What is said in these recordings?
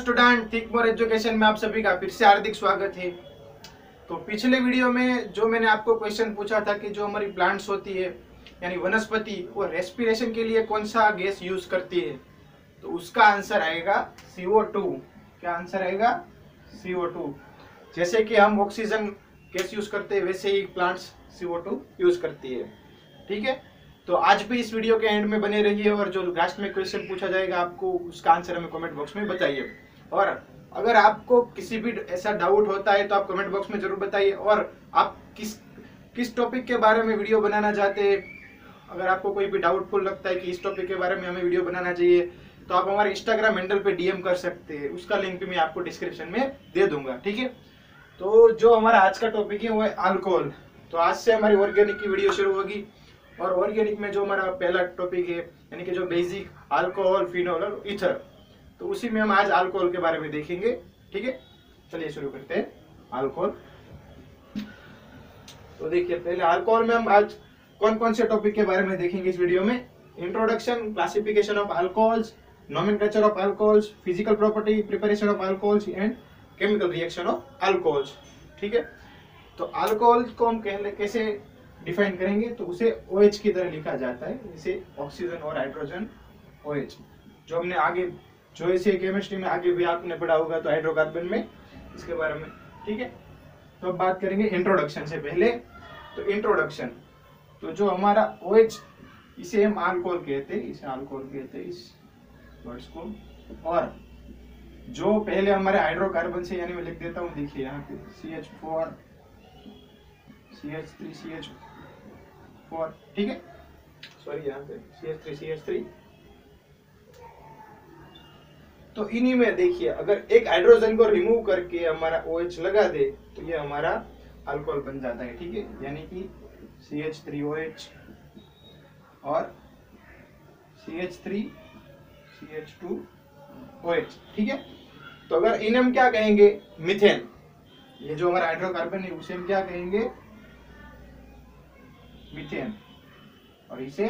Student think more education में आप सभी का फिर से हार्दिक स्वागत है। तो पिछले वीडियो में जो मैंने आपको क्वेश्चन पूछा था कि जो हमारी प्लांट्स होती है यानी वनस्पति वो रेस्पिरेशन के लिए कौन सा गैस यूज करती है, तो उसका आंसर आएगा CO2। क्या आंसर आएगा? CO2। जैसे कि हम ऑक्सीजन गैस यूज करते हैं वैसे ही प्लांट्स CO2 यूज करती है। ठीक है, तो आज भी इस वीडियो के एंड में बने रहिए और जो लास्ट में क्वेश्चन पूछा जाएगा आपको उसका आंसर हमें कमेंट बॉक्स में बताइए। और अगर आपको किसी भी ऐसा डाउट होता है तो आप कमेंट बॉक्स में जरूर बताइए। और आप किस टॉपिक के बारे में वीडियो बनाना चाहते हैं, अगर आपको कोई भी डाउटफुल लगता है कि इस टॉपिक के बारे में हमें वीडियो बनाना चाहिए तो आप हमारे इंस्टाग्राम हैंडल पे DM कर सकते हैं। उसका लिंक भी मैं आपको डिस्क्रिप्शन में दे दूंगा। ठीक है, तो जो हमारा आज का टॉपिक है वो है अल्कोहल। तो आज से हमारी ऑर्गेनिक की वीडियो शुरू होगी और ऑर्गेनिक में जो हमारा पहला टॉपिक है यानी कि जो बेसिक अल्कोहल, फिनॉल और ईथर, तो उसी में हम आज अल्कोहल के बारे में देखेंगे। ठीक है, चलिए शुरू करते हैं अल्कोहल। तो देखिए, पहले अल्कोहल में हम आज कौन कौन से टॉपिक के बारे में देखेंगे इस वीडियो में। Introduction, classification of alcohols, nomenclature of alcohols, physical property, preparation of alcohols and chemical reaction of alcohols. ठीक है, तो अल्कोहल को हम कैसे डिफाइन करेंगे, तो उसे OH की तरह लिखा जाता है, जैसे ऑक्सीजन और हाइड्रोजन OH, जो हमने आगे जो ऐसे केमिस्ट्री में आगे भी आपने पढ़ा होगा तो हाइड्रोकार्बन में इसके बारे में। ठीक है, तो अब बात करेंगे इंट्रोडक्शन से पहले। तो इंट्रोडक्शन, तो जो हमारा OH इसे हम अल्कोहल कहते हैं, इसे अल्कोहल कहते हैं इस वर्ड्स को। और जो पहले हमारे हाइड्रोकार्बन से, यानी मैं लिख देता हूँ, देखिए यहाँ पे CH4 CH3 CH4, ठीक है, सॉरी यहाँ पे CH3 CH3। तो इन्हीं में देखिए, अगर एक हाइड्रोजन को रिमूव करके हमारा OH लगा दे तो ये हमारा अल्कोहल बन जाता है। ठीक है, यानी कि CH3OH और CH3 CH2OH। ठीक है, तो अगर इन्हें हम क्या कहेंगे, मीथेन, ये जो हमारा हाइड्रोकार्बन है उसे हम क्या कहेंगे, मीथेन, और इसे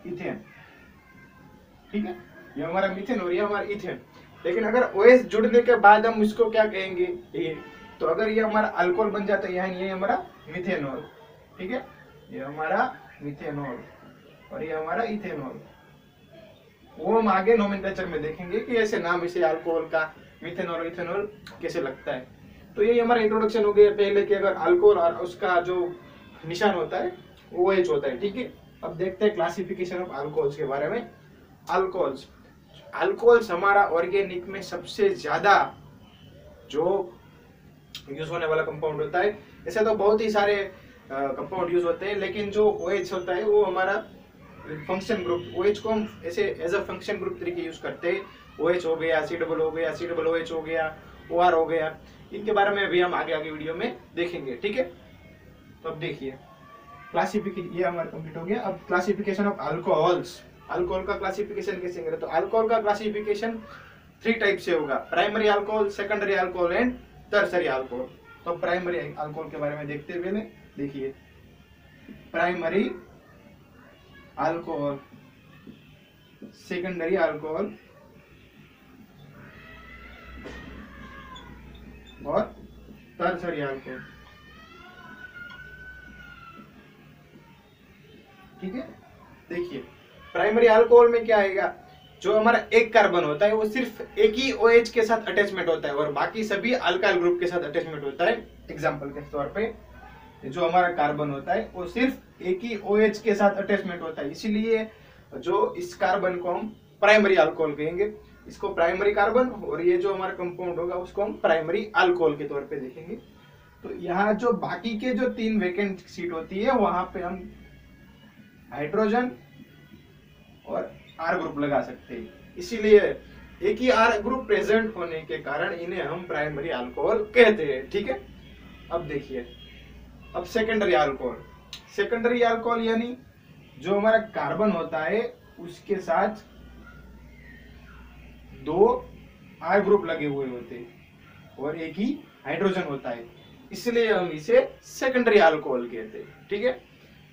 इथेन। ठीक है, ये हमारा मीथेन और ये हमारा इथेन। लेकिन अगर OH जुड़ने के बाद हम इसको क्या कहेंगे, ये, तो अगर ये हमारा अल्कोहल बन जाता है, यानी ये हमारा मिथेनॉल। ठीक है, ये हमारा मिथेनॉल और ये हमारा इथेनॉल। वो हम आगे नोमेनक्लेचर में देखेंगे कि ऐसे नाम इसे अल्कोहल का, मिथेनॉल, इथेनॉल कैसे लगता है। तो ये हमारा इंट्रोडक्शन हो गया पहले कि अगर अल्कोहल और उसका जो निशान होता है वो OH होता है। ठीक है, अब देखते हैं क्लासिफिकेशन ऑफ अल्कोहल्स के बारे में। अल्कोहल्स हमारा ऑर्गेनिक में सबसे ज्यादा जो यूज होने वाला कंपाउंड होता है। ऐसे तो बहुत ही सारे कंपाउंड यूज होते हैं, लेकिन जो OH होता है वो हमारा फंक्शन ग्रुप, OH को हम ऐसे एज अ फंक्शन ग्रुप तरीके यूज करते हैं। OH हो गया, C डबल हो गया, COOH हो गया, OR हो गया, इनके बारे में भी हम आगे वीडियो में देखेंगे। ठीक है, तो अब देखिए क्लासिफिकेशन, ये हमारा कंप्लीट हो गया। अब क्लासिफिकेशन ऑफ अल्कोहल्स। अल्कोहल का क्लासिफिकेशन कैसे करें, तो अल्कोहल का क्लासिफिकेशन 3 टाइप से होगा, primary alcohol, secondary alcohol and tertiary alcohol. तो प्राइमरी अल्कोहल के बारे में देखते हुए देखिए, प्राइमरी अल्कोहल, सेकेंडरी अल्कोहल और टर्सरी अल्कोहल। ठीक है, देखिए प्राइमरी अल्कोहल में क्या आएगा, जो हमारा एक कार्बन होता है वो सिर्फ एक ही OH के साथ अटैचमेंट होता है और बाकी सभी अल्काइल ग्रुप के साथ अटैचमेंट होता है। एग्जांपल के तौर पे जो हमारा कार्बन होता है वो सिर्फ एक ही OH के साथ अटैचमेंट होता है, इसीलिए जो इस कार्बन को हम प्राइमरी अल्कोहल कहेंगे, इसको प्राइमरी कार्बन, और ये जो हमारा कंपाउंड होगा उसको हम प्राइमरी अल्कोहल के तौर पे देखेंगे। तो यहाँ जो बाकी के जो 3 वैकेंट सीट होती है वहां पे हम हाइड्रोजन और R ग्रुप लगा सकते हैं, इसीलिए एक ही R ग्रुप प्रेजेंट होने के कारण इन्हें हम प्राइमरी अल्कोहल कहते हैं। ठीक है, अब देखिए, अब सेकेंडरी अल्कोहल। सेकेंडरी अल्कोहल यानी जो हमारा कार्बन होता है उसके साथ 2 R ग्रुप लगे हुए होते हैं और एक ही हाइड्रोजन होता है, इसलिए हम इसे सेकेंडरी अल्कोहल कहते हैं। ठीक है,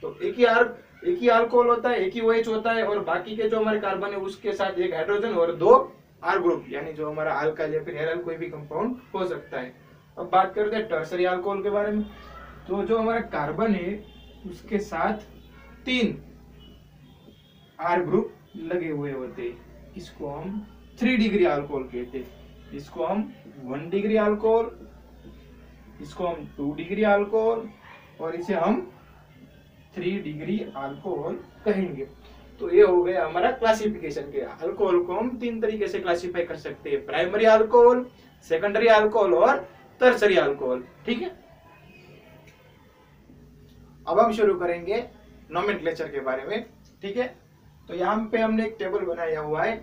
तो एक ही अल्कोहल होता है, एक ही OH होता है और बाकी के जो हमारे कार्बन है उसके साथ एक हाइड्रोजन और 2 आर ग्रुप, यानी जो हमारा अल्काइल या फिर हेराइल कोई भी कंपाउंड हो सकता है। अब बात करते हैं टर्सरी अल्कोहल के बारे में। तो जो हमारा कार्बन है उसके साथ 3 आर ग्रुप लगे हुए होते हैं, इसको हम 3 डिग्री अल्कोहल कहते हैं। इसको हम 1 डिग्री अल्कोहल, इसको हम 2 डिग्री अल्कोहल और इसे हम 3 डिग्री अल्कोहल कहेंगे। तो ये हो गया हमारा क्लासिफिकेशन के। अल्कोहल को हम 3 तरीके से क्लासिफाई कर सकते हैं, प्राइमरी अल्कोहल, सेकेंडरी अल्कोहल और टर्सरी अल्कोहल। ठीक है, अब हम शुरू करेंगे नोमेनक्लेचर के बारे में। ठीक है, तो यहाँ पे हमने एक टेबल बनाया हुआ है।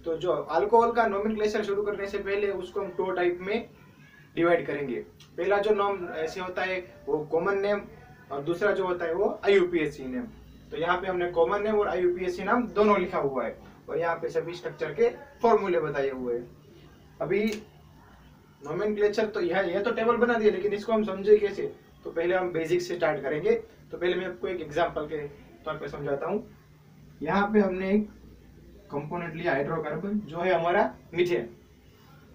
तो जो अल्कोहल का नोमेनक्लेचर शुरू करने से पहले उसको हम 2 टाइप में डिवाइड करेंगे। पहला जो नाम ऐसे होता है वो कॉमन नेम, और दूसरा जो होता है वो आईयूपीएसी नेम। तो यहाँ पे हमने कॉमन नेम और आईयूपीएसी नाम दोनों लिखा हुआ है, और यहाँ पे सभी स्ट्रक्चर के फॉर्मूले बताए हुए हैं। अभी नोमेनक्लेचर तो यह तो टेबल बना दिया, लेकिन इसको हम समझे कैसे? तो पहले हम बेसिक से स्टार्ट करेंगे। तो पहले मैं आपको एक एग्जांपल के तौर पे समझाता हूँ। यहाँ पे हमने एक कंपोनेंट लिया हाइड्रोकार्बन, जो है हमारा मीथेन।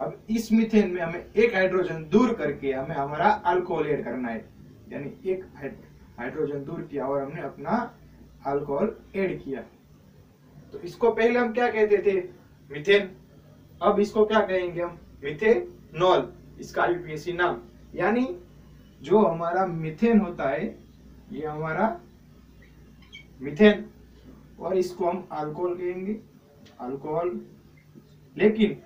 अब इस मीथेन में हमें एक हाइड्रोजन दूर करके हमें हमारा अल्कोहल ऐड करना है, यानी एक हाइड्रोजन दूर किया और हमने अपना अल्कोहल ऐड किया। तो इसको पहले हम क्या कहते थे? मीथेन। अब इसको क्या कहेंगे हम? मीथेनॉल, इसका आईयूपीएसी नाम। यानी जो हमारा मीथेन होता है ये हमारा मीथेन, और इसको हम अल्कोहल कहेंगे, अल्कोहल। लेकिन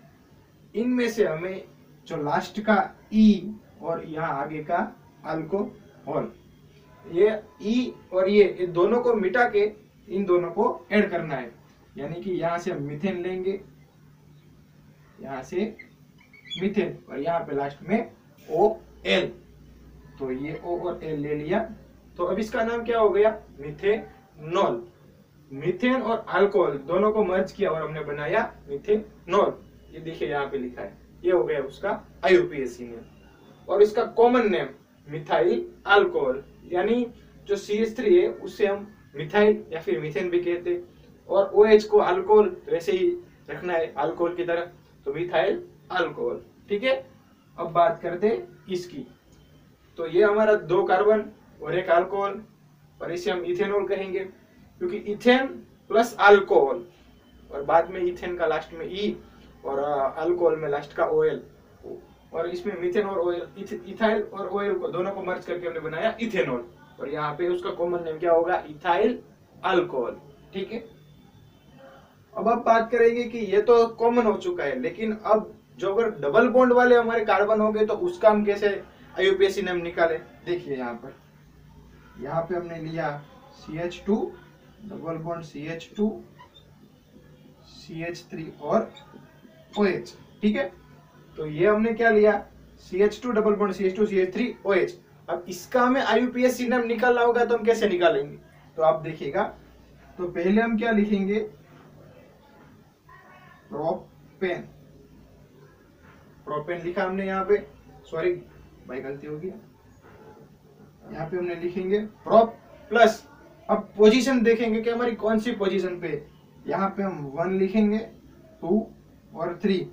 इनमें से हमें जो लास्ट का ई और यहाँ आगे का अल्कोहल, ये ई और ये दोनों को मिटा के इन दोनों को ऐड करना है। यानी कि यहाँ से हम मीथेन लेंगे, यहाँ से मीथेन, और यहाँ पे लास्ट में ओ एल। तो ये ओ और एल ले लिया, तो अब इसका नाम क्या हो गया? मीथेनॉल। मीथेन और अल्कोहल दोनों को मर्ज किया और हमने बनाया मीथेनॉल। ये देखिए यहाँ पे लिखा है, ये हो गया उसका आईयूपीएसी नेम। और इसका कॉमन नेम मिथाइल अल्कोहल, यानी जो CH3 है उससे हम मिथाइल या फिर मीथेन भी कहते हैं, और OH को अल्कोहल वैसे ही रखना है अल्कोहल की तरह, तो मिथाइल अल्कोहल। ठीक है, अब बात करते इसकी। तो ये हमारा 2 कार्बन और एक अल्कोहल, और इसे हम इथेनॉल कहेंगे, क्योंकि इथेन प्लस अल्कोहल, और बाद में इथेन का लास्ट में ई और अल्कोहल में लास्ट का OL, और इसमें मीथेन और ऑयल, इथाइल और ऑयल को दोनों को मर्ज करके हमने बनाया इथेनॉल, और यहाँ पे उसका कॉमन नेम क्या होगा? Ethyl alcohol. ठीक है, अब आप बात करेंगे कि ये तो कॉमन हो चुका है, लेकिन अब जो अगर डबल बॉन्ड वाले हमारे कार्बन हो गए तो उसका हम कैसे आईयूपीएसी नेम निकाले? देखिए यहाँ पे हमने लिया CH2 double bond CH2 CH3 और OH। ठीक है, तो ये हमने क्या लिया? CH2 double bond CH2 CH3 OH। अब इसका हमें आईयूपीएसी नेम निकालना होगा, तो हम कैसे निकालेंगे? तो आप देखिएगा, तो पहले हम क्या लिखेंगे? प्रोपेन। प्रोपेन लिखा हमने यहाँ पे, सॉरी भाई गलती होगी, यहाँ पे हमने लिखेंगे प्रोप प्लस। अब पोजीशन देखेंगे कि हमारी कौन सी पोजीशन पे, यहाँ पे हम 1 लिखेंगे, 2 और 3।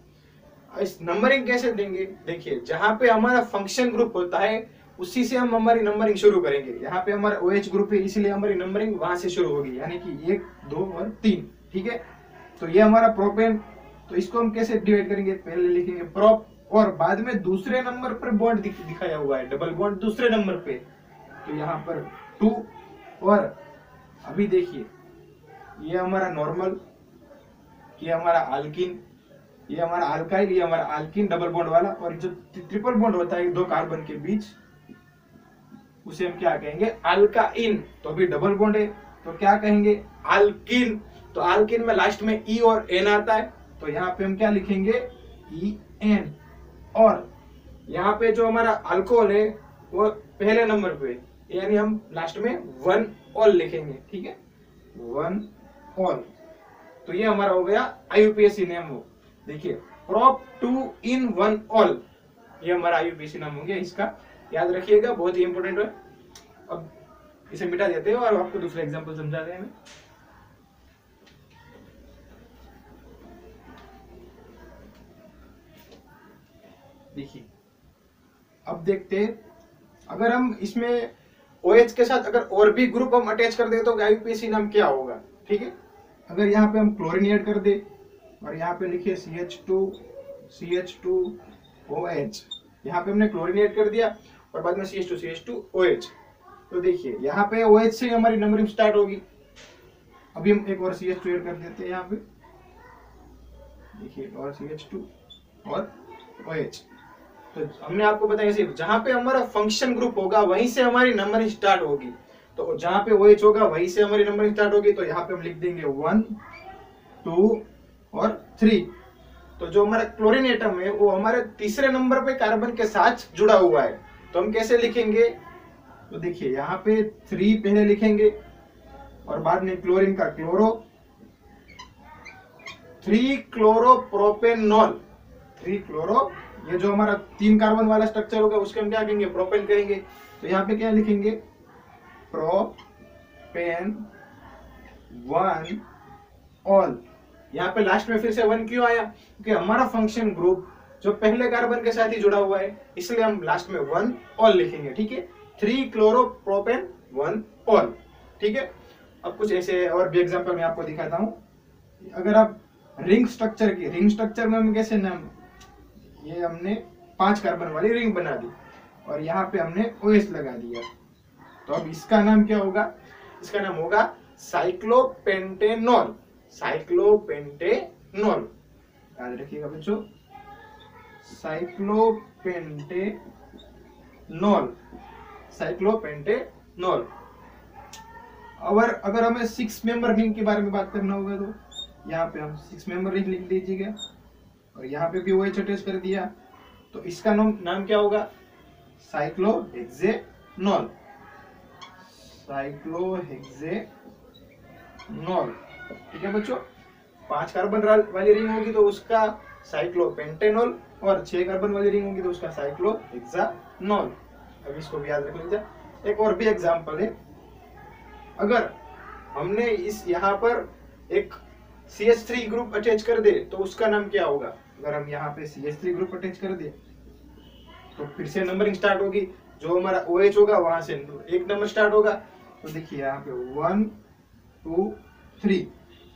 इस नंबरिंग कैसे देंगे? देखिए, जहां पे हमारा फंक्शन ग्रुप होता है उसी से हम हमारी नंबरिंग शुरू करेंगे। यहाँ पे हमारा OH ग्रुप है, इसलिए हमारी नंबरिंग वहां से शुरू होगी, यानी कि 1 2 और 3। ठीक है, तो ये हमारा प्रोपेन। तो इसको हम कैसे डिवाइड करेंगे? पहले लिखेंगे प्रोप, और बाद में दूसरे नंबर पर बॉन्ड दिखाया हुआ है, डबल बॉन्ड दूसरे नंबर पे, तो यहाँ पर 2। और अभी देखिए, ये हमारा नॉर्मल, ये हमारा अल्किन, ये हमारा अल्काइल, ये हमारा अल्किन डबल बॉन्ड वाला, और जो ट्रिपल बॉन्ड होता है 2 कार्बन के बीच उसे हम क्या कहेंगे? अल्काइन। तो अभी डबल बॉन्ड है तो क्या कहेंगे? अल्किन। तो अल्किन में लास्ट में ई और एन आता है, तो यहाँ पे हम क्या लिखेंगे? EN। और यहाँ पे जो हमारा अल्कोहल है वो पहले नंबर पे, यानी हम लास्ट में 1 ऑल लिखेंगे। ठीक है, 1 ऑल। तो ये हमारा हो गया आईयूपीएसी नेम। हो देखिए, प्रोप 2 in 1 ऑल, ये हमारा आईयूपीएसी नाम होंगे। इसका याद रखिएगा, बहुत ही इंपॉर्टेंट है। अब इसे मिटा देते हैं और आपको दूसरा एग्जांपल समझाते हैं। देखिए अब देखते हैं, अगर हम इसमें OH के साथ अगर और भी ग्रुप हम अटैच कर दे तो IUPAC नाम क्या होगा। ठीक है, अगर यहाँ पे हम क्लोरीन ऐड कर दे और यहाँ पे लिखिए CH2OH, यहाँ पे हमने क्लोरीन ऐड कर दिया और बाद में CH2OH, तो देखिए यहाँ पे OH से हमारी नंबरिंग स्टार्ट होगी। अभी हम एक और CH2 ऐड कर देते हैं यहाँ पे, देखिए और CH2 और OH। तो हमने आपको बताया सिर्फ जहां पे हमारा फंक्शन ग्रुप होगा वहीं से हमारी नंबरिंग स्टार्ट होगी, तो जहां पे OH होगा वहीं से हमारी नंबरिंग स्टार्ट होगी। तो यहाँ पे हम लिख देंगे 1 2 और 3। तो जो हमारा क्लोरीन एटम है वो हमारे तीसरे नंबर पे कार्बन के साथ जुड़ा हुआ है, तो हम कैसे लिखेंगे, तो देखिए यहाँ पे 3 पहले लिखेंगे और बाद में क्लोरीन का क्लोरो, 3 क्लोरोप्रोपेनॉल, 3 क्लोरो, ये जो हमारा 3 कार्बन वाला स्ट्रक्चर होगा उसके हम क्या कहेंगे, प्रोपेन कहेंगे। तो यहाँ पे क्या लिखेंगे, प्रोपेन 1 ऑल। यहाँ पे लास्ट में फिर से 1 क्यों आया, क्योंकि हमारा फंक्शन ग्रुप जो पहले कार्बन के साथ ही जुड़ा हुआ है, इसलिए हम लास्ट में 1 ऑल लिखेंगे। ठीक है, 3 क्लोरोप्रोपेन 1 ऑल। ठीक है, अब कुछ ऐसे और भी एग्जांपल मैं आपको दिखाता हूँ। अगर आप रिंग स्ट्रक्चर में हम कैसे नाम, ये हमने 5 कार्बन वाली रिंग बना दी और यहाँ पे हमने OH लगा दिया, तो अब इसका नाम क्या होगा, इसका नाम होगा साइक्लोपेंटेनॉल। साइक्लोपेंटेनॉल याद रखिएगा बच्चों, साइक्लोपेंटेनॉल। अगर हमें 6 मेंबर रिंग के बारे में बात करना होगा तो यहाँ पे हम 6 मेंबर रिंग लिख लीजिएगा और यहाँ पे भी OH अटैच कर दिया, तो इसका नाम क्या होगा, साइक्लोहेक्सेनॉल। ठीक है बच्चों, 5 कार्बन वाली रिंग होगी तो उसका साइक्लोपेंटेनॉल और 6 कार्बन वाली रिंग होगी तो उसका साइक्लोहेक्सानॉल। अब इसको भी याद रख लीजिए। एक और भी एग्जांपल है, अगर हमने इस यहाँ पर एक CH3 ग्रुप अटैच कर दे तो उसका नाम क्या होगा। अगर हम यहाँ पे CH3 ग्रुप अटैच कर दे तो फिर से नंबरिंग स्टार्ट होगी, जो हमारा OH होगा वहां से एक नंबर स्टार्ट होगा। तो देखिए यहाँ पे 1 2 3,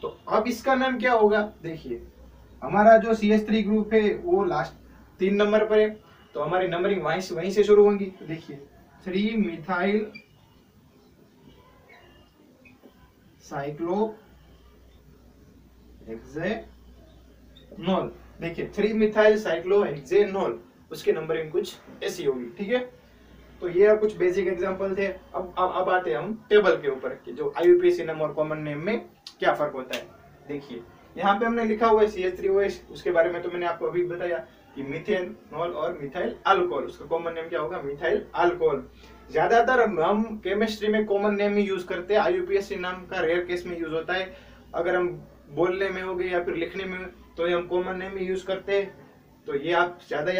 तो अब इसका नाम क्या होगा, देखिए हमारा जो CH3 ग्रुप है वो लास्ट 3 नंबर पर है, तो हमारी नंबरिंग वहीं से शुरू होगी। तो देखिए 3 मिथाइल साइक्लोहेक्सेनॉल। देखिए 3 मिथाइल साइक्लोहेक्सेनॉल, उसकी नंबरिंग कुछ ऐसी होगी। ठीक है, तो ये कुछ बेसिक एग्जांपल थे। अब आते हैं हम टेबल के ऊपर कि जो IUPAC नेम और कॉमन नेम में क्या फर्क होता है। देखिए यहाँ पे हमने लिखा हुआ है CH3OH, उसके बारे में तो मैंने आपको अभी बताया कि मीथेनॉल और मिथाइल अल्कोहल, उसका कॉमन नेम क्या होगा, मिथाइल अल्कोहल। ज्यादातर हम केमिस्ट्री में कॉमन नेम ही यूज करते हैं, IUPAC नाम का रेयर केस में यूज होता है। अगर हम बोलने में हो गए या फिर लिखने में तो हम कॉमन नेम ही यूज करते हैं। तो ये आप ज्यादा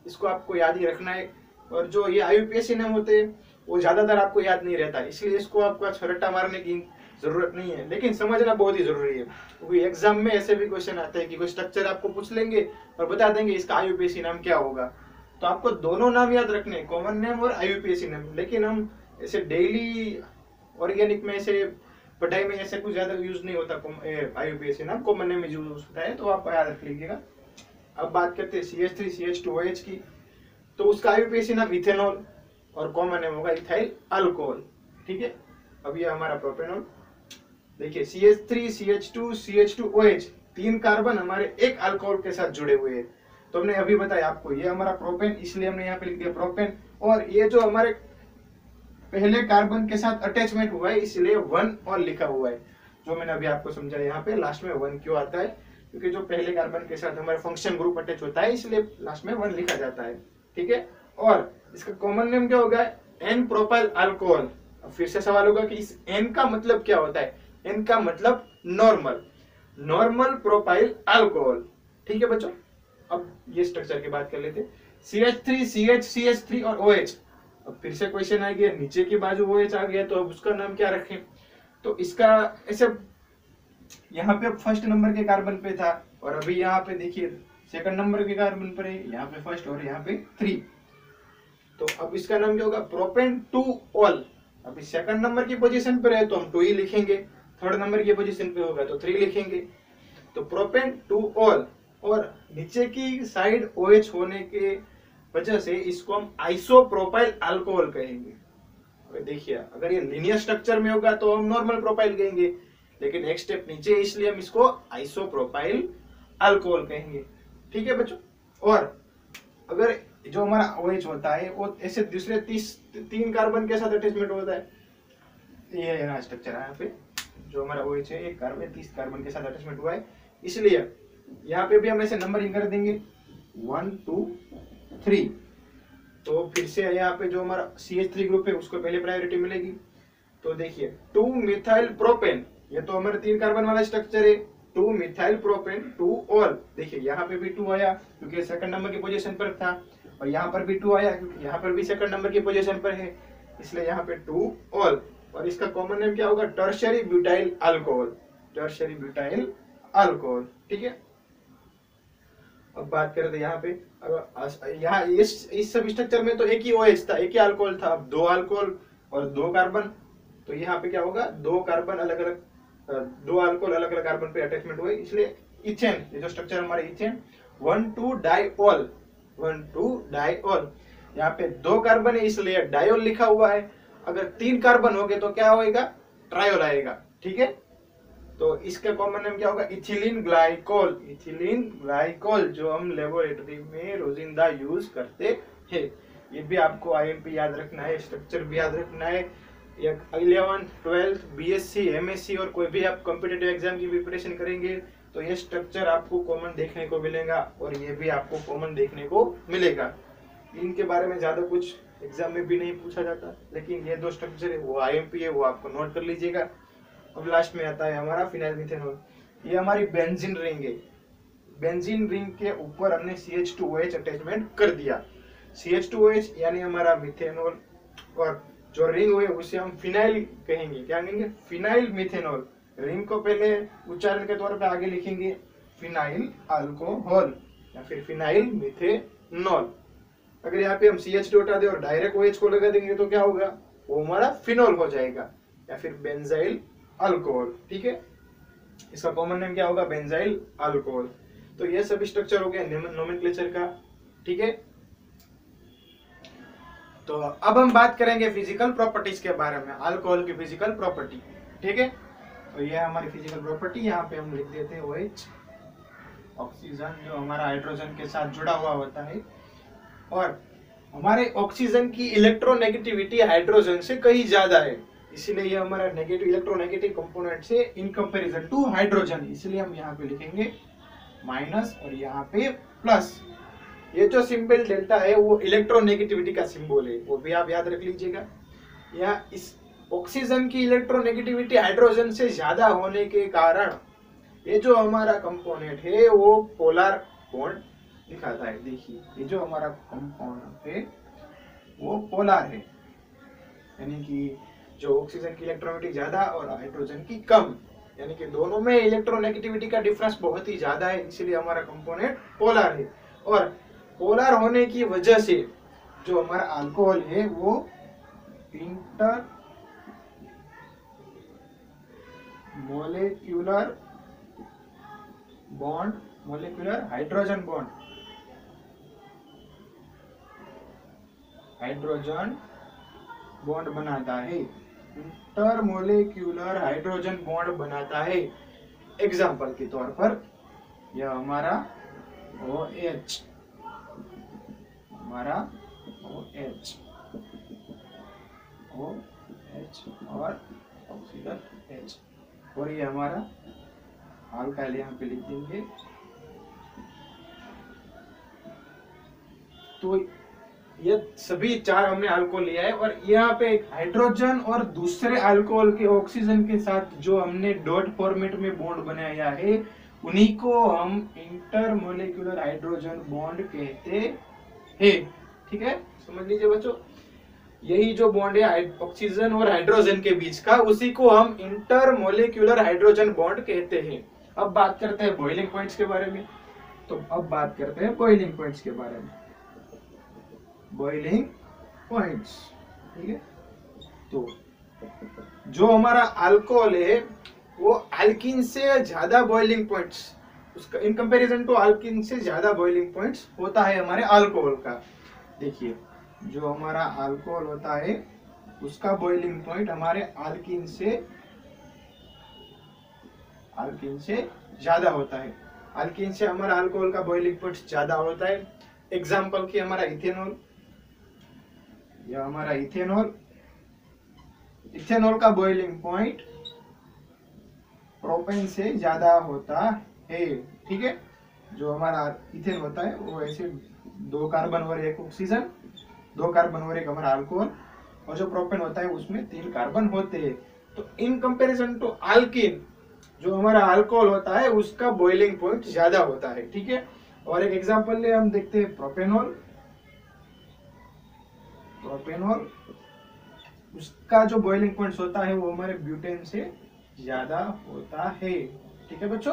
इसको आपको याद ही रखना है। और जो ये IUPAC नाम होते हैं वो ज्यादातर आपको याद नहीं रहता, इसलिए इसको आपको छरट्टा मारने की जरूरत नहीं है, लेकिन समझना बहुत ही जरूरी है, क्योंकि एग्जाम में ऐसे भी क्वेश्चन आते हैं कि कोई स्ट्रक्चर आपको पूछ लेंगे और बता देंगे इसका IUPAC नाम क्या होगा। तो आपको दोनों नाम याद रखने, कॉमन नेम और IUPAC नाम। लेकिन हम ऐसे डेली ऑर्गेनिक में ऐसे पढ़ाई में ऐसे कुछ ज्यादा यूज नहीं होता IUPAC नाम, कॉमन नेम यूज होता है, तो आप याद रख लीजिएगा। अब बात करते हैं CH3 CH2OH की, तो उसका IUPAC नाम इथेनॉल और कॉमन नेम होगा इथाइल अल्कोहल। ठीक है, अब ये हमारा प्रोपेनॉल। देखिए CH3 CH2 CH2OH, 3 कार्बन हमारे एक अल्कोहल के साथ जुड़े हुए हैं। तो हमने अभी बताया आपको ये हमारा प्रोपेन, इसलिए हमने यहाँ पे लिख दिया प्रोपेन। और ये जो हमारे पहले कार्बन के साथ अटैचमेंट हुआ है इसलिए 1 और लिखा हुआ है, जो मैंने अभी आपको समझाया। यहाँ पे लास्ट में 1 क्यों आता है, क्योंकि जो पहले कार्बन के साथ हमारे फंक्शन ग्रुप अटैच होता है इसलिए लास्ट में 1 लिखा जाता है। ठीक है, और इसका कॉमन नेम क्या होगा, एन प्रोपाइल अल्कोहल। अब फिर से सवाल होगा कि इस एन का मतलब क्या होता है, एन का मतलब नॉर्मल प्रोपाइल अल्कोहल। ठीक है बच्चों, अब ये स्ट्रक्चर की बात कर लेते हैं। CH3 CH CH3 और OH। अब फिर से क्वेश्चन आ गया, नीचे की बाजू OH आ गया, तो अब उसका नाम क्या रखें। तो इसका ऐसे यहाँ पे फर्स्ट नंबर के कार्बन पे था और अभी यहाँ पे देखिए सेकंड नंबर के कार्बन पर है, यहाँ पे फर्स्ट और यहाँ पे 3। तो अब इसका नाम क्या होगा, प्रोपेन टू ऑल। अब इस सेकंड नंबर की पोजीशन पर है तो हम 2 ही लिखेंगे, थर्ड नंबर की पोजीशन पे होगा तो 3 लिखेंगे। तो प्रोपेन टू ऑल, और नीचे की साइड OH होने के वजह से इसको हम आइसोप्रोपाइल अल्कोहल कहेंगे। देखिए अगर ये लीनियर स्ट्रक्चर में होगा तो हम नॉर्मल प्रोपाइल कहेंगे, लेकिन एक स्टेप नीचे इसलिए हम इसको आइसोप्रोपाइल अल्कोहल कहेंगे। ठीक है बच्चों। और अगर जो हमारा OH होता है वो ऐसे दूसरे 3 कार्बन के साथ अटैचमेंट होता है, ये है स्ट्रक्चर है यहाँ पे, जो हमारा OH है एक कार्बन 30 कार्बन के साथ अटैचमेंट हुआ है, इसलिए यहाँ पे भी हम ऐसे नंबरिंग कर देंगे 1 2 3। तो फिर से यहाँ पे जो हमारा CH3 ग्रुप है उसको पहले प्रायोरिटी मिलेगी। तो देखिए 2 मिथाइल प्रोपेन, ये तो हमारा 3 कार्बन वाला स्ट्रक्चर है, 2 मिथाइल प्रोपेन टू ऑल। देखिए यहाँ पे भी 2 आया क्योंकि सेकंड नंबर की पोजीशन पर था, और यहाँ पर भी 2 आया क्योंकि यहाँ पर भी सेकंड नंबर की पोजीशन पर है, इसलिए यहाँ पे 2 ऑल। और इसका कॉमन नेम क्या होगा, tertiary butyl alcohol, tertiary butyl alcohol. ठीक है। अब बात करें तो यहाँ पे यहाँ इस सब स्ट्रक्चर में तो एक ही OH था, एक ही अल्कोहल था। अब 2 अल्कोहल और 2 कार्बन, तो यहाँ पे क्या होगा, 2 कार्बन अलग अलग, 2 अल्कोहल अलग अलग कार्बन पे अटैचमेंट हुए, इसलिए इथेन, ये जो स्ट्रक्चर हमारे इथेन 1 2 डाइऑल, 1 2 डाइऑल। यहाँ पे 2 कार्बन है इसलिए डाइऑल लिखा हुआ है। अगर 3 कार्बन हो गए तो क्या होएगा, ट्रायोल आएगा। ठीक है। तो इसका कॉमन नेम क्या होगा, इथिलीन ग्लाइकोल, इथिलीन ग्लाइकोल, जो हम लेबोरेटरी में रोजिंदा यूज करते हैं। ये भी आपको IMP याद रखना है, स्ट्रक्चर भी याद रखना है। 11th 12th BSc MSc और कोई भी आप कॉम्पिटिटिव एग्जाम की प्रिपरेशन करेंगे तो ये स्ट्रक्चर आपको कॉमन देखने को मिलेगा, और ये भी आपको कॉमन देखने को मिलेगा। इनके बारे में ज्यादा कुछ एग्जाम में भी नहीं पूछा जाता, लेकिन ये 2 स्ट्रक्चर है वो IMP है, वो आपको नोट कर लीजिएगा। अब लास्ट में आता है हमारा फिनाइल मिथेनॉल। ये हमारी बेंजीन रिंग है, बेंजीन रिंग के ऊपर हमने CH2OH अटैचमेंट कर दिया। CH2OH यानी हमारा मिथेनॉल, और जो रिंग है उसे हम फिनाइल कहेंगे। क्या कहेंगे, फिनाइल मिथेनॉल। रिंग को पहले उच्चारण के तौर पे आगे लिखेंगे फिनाइल अल्कोहल या फिर फिनाइल मिथेनॉल। अगर यहाँ पे हम CH2 हटा दे और डायरेक्ट OH को लगा देंगे तो क्या होगा, वो हमारा फिनॉल हो जाएगा या फिर बेंजाइल अल्कोहल। ठीक है। इसका कॉमन नेम क्या होगा, बेंजाइल अल्कोहल। तो ये सब स्ट्रक्चर हो गया नोमेनक्लेचर का। ठीक है। तो अब हम बात करेंगे फिजिकल प्रॉपर्टीज के बारे में, अल्कोहल की फिजिकल प्रॉपर्टी। ठीक है। तो ये हमारी फिजिकल प्रॉपर्टी, यहाँ पे हम लिख देते हैं OH, ऑक्सीजन जो हमारा हाइड्रोजन के साथ जुड़ा हुआ होता है, और हमारे ऑक्सीजन की इलेक्ट्रोनेगेटिविटी हाइड्रोजन से कहीं ज्यादा है, इसीलिए ये हमारा नेगेटिव इलेक्ट्रोनेगेटिव कंपोनेंट से इन कंपैरिजन टू हाइड्रोजन, इसलिए हम यहाँ पे लिखेंगे माइनस और यहाँ पे प्लस। ये जो सिंबल डेल्टा है वो इलेक्ट्रोनेगेटिविटी का सिंबल है, वो भी आप याद रख लीजिएगा। यहाँ इस ऑक्सीजन की इलेक्ट्रोनेगेटिविटी हाइड्रोजन से ज्यादा होने के कारण ये जो हमारा कंपोनेंट है वो पोलर बॉन्ड दिखाता है। देखिए ये जो हमारा कंपाउंड है वो पोलर है, यानी कि जो ऑक्सीजन की इलेक्ट्रोनेगेटिविटी ज्यादा और हाइड्रोजन की कम, यानी कि दोनों में इलेक्ट्रोनेगेटिविटी का डिफरेंस बहुत ही ज्यादा है, इसलिए हमारा कंपोनेंट पोलर है। और पोलर होने की वजह से जो हमारा अल्कोहल है वो inter molecular bond, molecular hydrogen bond, hydrogen bond बनाता है, इंटरमोलेक्युलर हाइड्रोजन बॉन्ड बनाता है। एग्जाम्पल के तौर पर यह हमारा OH, हमारा OH और ऑक्सीजन H, और ये हमारा अल्काइल यहाँ पे लिख देंगे। तो ये सभी 4 हमने अल्कोहल लिया है, और यहाँ पे एक हाइड्रोजन और दूसरे अल्कोहल के ऑक्सीजन के साथ जो हमने डॉट फॉर्मेट में बॉन्ड बनाया है उन्हीं को हम इंटरमोलेक्युलर हाइड्रोजन बॉन्ड कहते हैं। ठीक है, समझ लीजिए बच्चों, यही जो बॉन्ड है ऑक्सीजन और हाइड्रोजन के बीच का, उसी को हम इंटरमोलेक्युलर हाइड्रोजन बॉन्ड कहते हैं। अब बात करते हैं बॉइलिंग पॉइंट्स के बारे में। तो अब बात करते हैं बॉइलिंग पॉइंट्स के बारे में। बॉइलिंग पॉइंट्स, ठीक है। तो जो हमारा अल्कोहल है वो अल्कीन से ज्यादा बॉइलिंग पॉइंट्स, उसका इन कंपैरिजन टू अल्कीन से ज्यादा बॉइलिंग पॉइंट्स होता है हमारे अल्कोहल का। देखिए जो हमारा अल्कोहल होता है उसका बॉइलिंग पॉइंट हमारे अल्कीन से ज्यादा होता है। अल्कीन से हमारा अल्कोहल का बॉइलिंग पॉइंट ज्यादा होता है। एग्जाम्पल की हमारा इथेनॉल, या हमारा इथेनॉल का बॉइलिंग पॉइंट प्रोपेन से ज्यादा होता है, ठीक है। जो हमारा इथेन होता है वो ऐसे 2 कार्बन और 1 ऑक्सीजन, 2 कार्बन और 1 हमारा अल्कोहल, और जो प्रोपेन होता है उसमें 3 कार्बन होते हैं। तो इन कंपैरिजन टू अल्कीन जो हमारा अल्कोहल होता है उसका बॉइलिंग पॉइंट ज्यादा होता है, ठीक है। और एक एग्जांपल ले हम देखते हैं प्रोपेनॉल। उसका जो बॉइलिंग पॉइंट होता है वो हमारे ब्यूटेन से ज्यादा होता है, ठीक है बच्चों।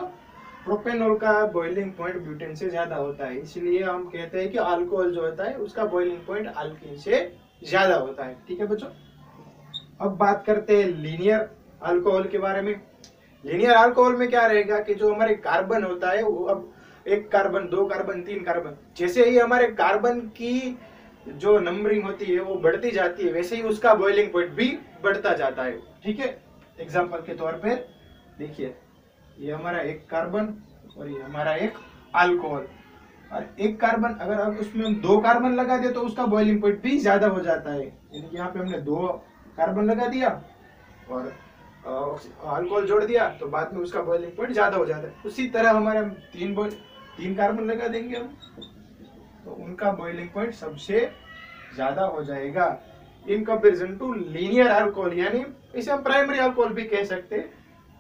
प्रोपेनॉल का बॉइलिंग पॉइंट ब्यूटेन से ज्यादा होता है, इसलिए हम कहते हैं कि अल्कोहल जो होता है उसका बॉइलिंग पॉइंट अल्कीन से ज्यादा होता है, ठीक है बच्चों। अब बात करते हैं लीनियर अल्कोहल के बारे में। लीनियर अल्कोहल में क्या रहेगा कि जो हमारे कार्बन होता है वो अब 1 कार्बन, 2 कार्बन, 3 कार्बन, जैसे ही हमारे कार्बन की जो नंबरिंग होती है वो बढ़ती जाती है वैसे ही उसका बॉइलिंग पॉइंट भी बढ़ता जाता है, ठीक है। एग्जांपल के तौर पे देखिए ये हमारा 1 कार्बन और ये हमारा 1 अल्कोहल, और 1 कार्बन अगर अब उसमें हम 2 कार्बन लगा दे तो उसका बॉइलिंग पॉइंट भी ज्यादा हो जाता है। यानी कि यहाँ पे हमने 2 कार्बन लगा दिया और अल्कोहल जोड़ दिया तो बाद में उसका बॉइलिंग पॉइंट ज्यादा हो जाता है। उसी तरह हमारे हम 3 कार्बन लगा देंगे हम तो उनका बॉइलिंग पॉइंट सबसे ज्यादा हो जाएगा in comparison to linear alcohol, यानी इसे हम प्राइमरी अल्कोहल भी कह सकते हैं।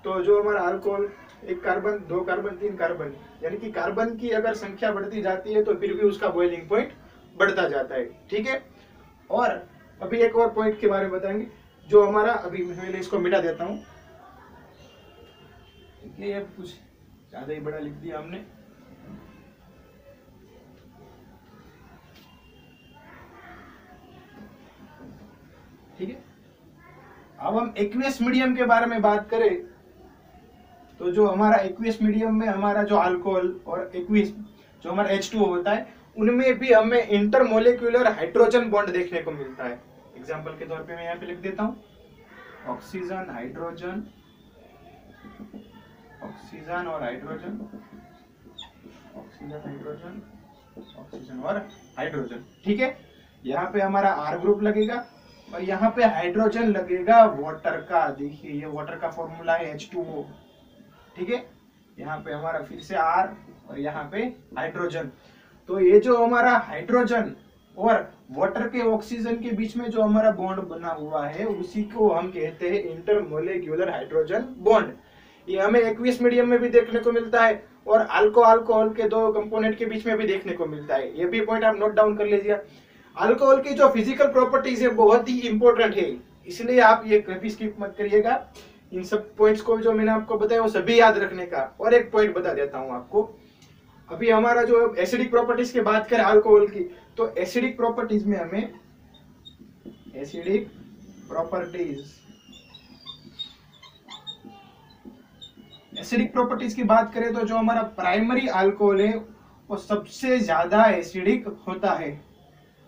तो जो हमारा अल्कोहल 1 कार्बन, 2 कार्बन, 3 कार्बन, यानी कि कार्बन की अगर संख्या बढ़ती जाती है तो फिर भी उसका बॉइलिंग पॉइंट बढ़ता जाता है, ठीक है। और अभी एक और पॉइंट के बारे में बताएंगे जो हमारा, अभी मैं इसको मिटा देता हूँ, ये कुछ ज्यादा ही बड़ा लिख दिया हमने। ठीक है, अब हम एक्वियस मीडियम के बारे में बात करें तो जो हमारा एक्वियस मीडियम में हमारा जो अल्कोहल और एक्वियस जो हमारा H2O होता है उनमें भी हमें इंटरमोलिक्यूलर हाइड्रोजन बॉन्ड देखने को मिलता है। एग्जांपल के तौर पे मैं यहाँ पे लिख देता हूँ ऑक्सीजन, हाइड्रोजन, ऑक्सीजन और हाइड्रोजन, ऑक्सीजन, हाइड्रोजन, ऑक्सीजन और हाइड्रोजन, ठीक है। यहाँ पे हमारा R ग्रुप लगेगा और यहाँ पे हाइड्रोजन लगेगा वाटर का। देखिए ये वाटर का फॉर्मूला है H2O, ठीक है। यहाँ पे हमारा फिर से R और यहाँ पे हाइड्रोजन। तो ये जो हमारा हाइड्रोजन और वाटर के ऑक्सीजन के बीच में जो हमारा बॉन्ड बना हुआ है उसी को हम कहते हैं इंटरमोलिक्यूलर हाइड्रोजन बॉन्ड। ये हमें एक्वियस मीडियम में भी देखने को मिलता है और अल्कोहल के 2 कंपोनेंट के बीच में भी देखने को मिलता है। ये भी पॉइंट आप नोट डाउन कर लीजिए। अल्कोहल की जो फिजिकल प्रॉपर्टीज है बहुत ही इंपॉर्टेंट है, इसलिए आप ये कभी स्किप मत करिएगा। इन सब पॉइंट्स को जो मैंने आपको बताया वो सभी याद रखने का। और एक पॉइंट बता देता हूं आपको, अभी हमारा जो एसिडिक प्रॉपर्टीज की बात करें अल्कोहल की, तो एसिडिक प्रॉपर्टीज में हमें एसिडिक प्रॉपर्टीज की बात करें तो जो हमारा प्राइमरी अल्कोहल है वो सबसे ज्यादा एसिडिक होता है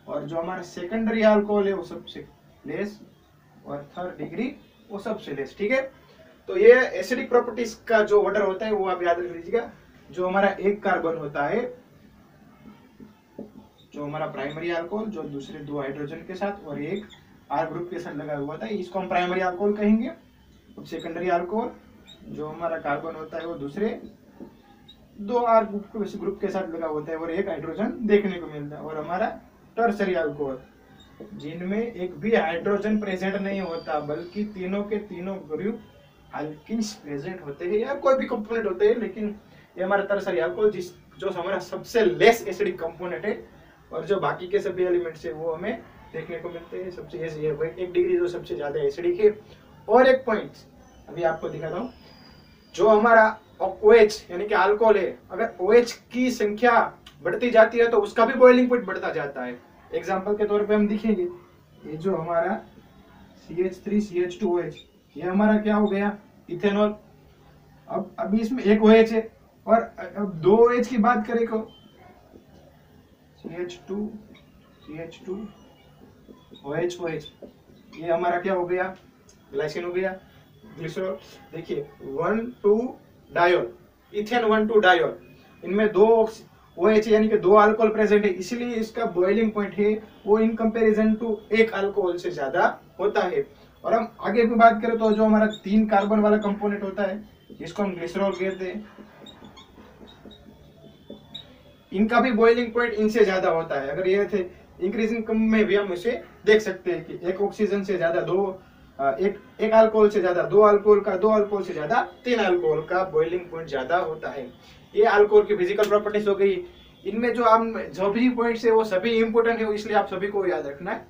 और जो हमारा सेकेंडरी अल्कोहल है वो सबसे लेस और थर्ड डिग्री वो सबसे लेस, ठीक है। तो ये एसिडिक प्रॉपर्टीज का जो ऑर्डर होता है वो आप याद रख लीजिएगा। जो हमारा 1 कार्बन होता है, जो हमारा प्राइमरी अल्कोहल जो दूसरे 2 हाइड्रोजन के साथ और 1 R ग्रुप के साथ लगा हुआ था, इसको हम प्राइमरी अल्कोहल कहेंगे। अब सेकेंडरी अल्कोहल जो हमारा कार्बन होता है वो दूसरे 2 R ग्रुप के साथ लगा होता है और 1 हाइड्रोजन देखने को मिलता है। और हमारा टर्सरी अल्कोहल जिनमें एक भी हाइड्रोजन प्रेजेंट नहीं होता बल्कि तीनों के तीनों ग्रुप अल्किन्स प्रेजेंट होते हैं या कोई भी कंपोनेंट होते हैं, लेकिन ये हमारा टर्सरी अल्कोहल जो हमारा सबसे लेस एसिडिक कंपोनेंट है और जो बाकी के सभी एलिमेंट्स है वो हमें देखने को मिलते हैं सबसे 1 डिग्री जो सबसे ज्यादा एसिडिक है। और एक पॉइंट अभी आपको दिखाता हूँ, जो हमारा OH यानी कि अल्कोहल है, अगर OH की संख्या बढ़ती जाती है तो उसका भी बॉइलिंग पॉइंट बढ़ता जाता है। एग्जांपल के तौर पे हम देखेंगे, ये जो हमारा CH3CH2OH, ये हमारा क्या हो गया, इथेनॉल। अब अभी इसमें एक OH है और अब दो OH की बात करें तो CH2OH, ये हमारा क्या हो गया, ग्लाइसिन हो गया, ग्लिसरॉल। देखिए 1,2 डायोल, इथेन 1,2 डायोल, इनमें दो OH यानी कि दो अल्कोहल प्रेजेंट है, इसलिए इसका बॉइलिंग पॉइंट है वो इन कंपैरिजन टू एक अल्कोहल से ज्यादा होता है। और हम आगे की बात करें तो जो हमारा 3 कार्बन वाला कंपोनेंट होता है, जिसको हम ग्लिसरॉल कहते हैं, इनका भी बॉइलिंग पॉइंट इनसे ज्यादा होता है। अगर ये थे इंक्रीजिंग कम में भी हम इसे देख सकते हैं कि एक ऑक्सीजन से ज्यादा एक अल्कोहल से ज्यादा दो अल्कोहल का, दो अल्कोहल से ज्यादा 3 अल्कोहल का बॉइलिंग पॉइंट ज्यादा होता है। ये अल्कोहल की फिजिकल प्रॉपर्टीज हो गई। इनमें जो भी पॉइंट्स है वो सभी इंपोर्टेंट है, इसलिए आप सभी को याद रखना है।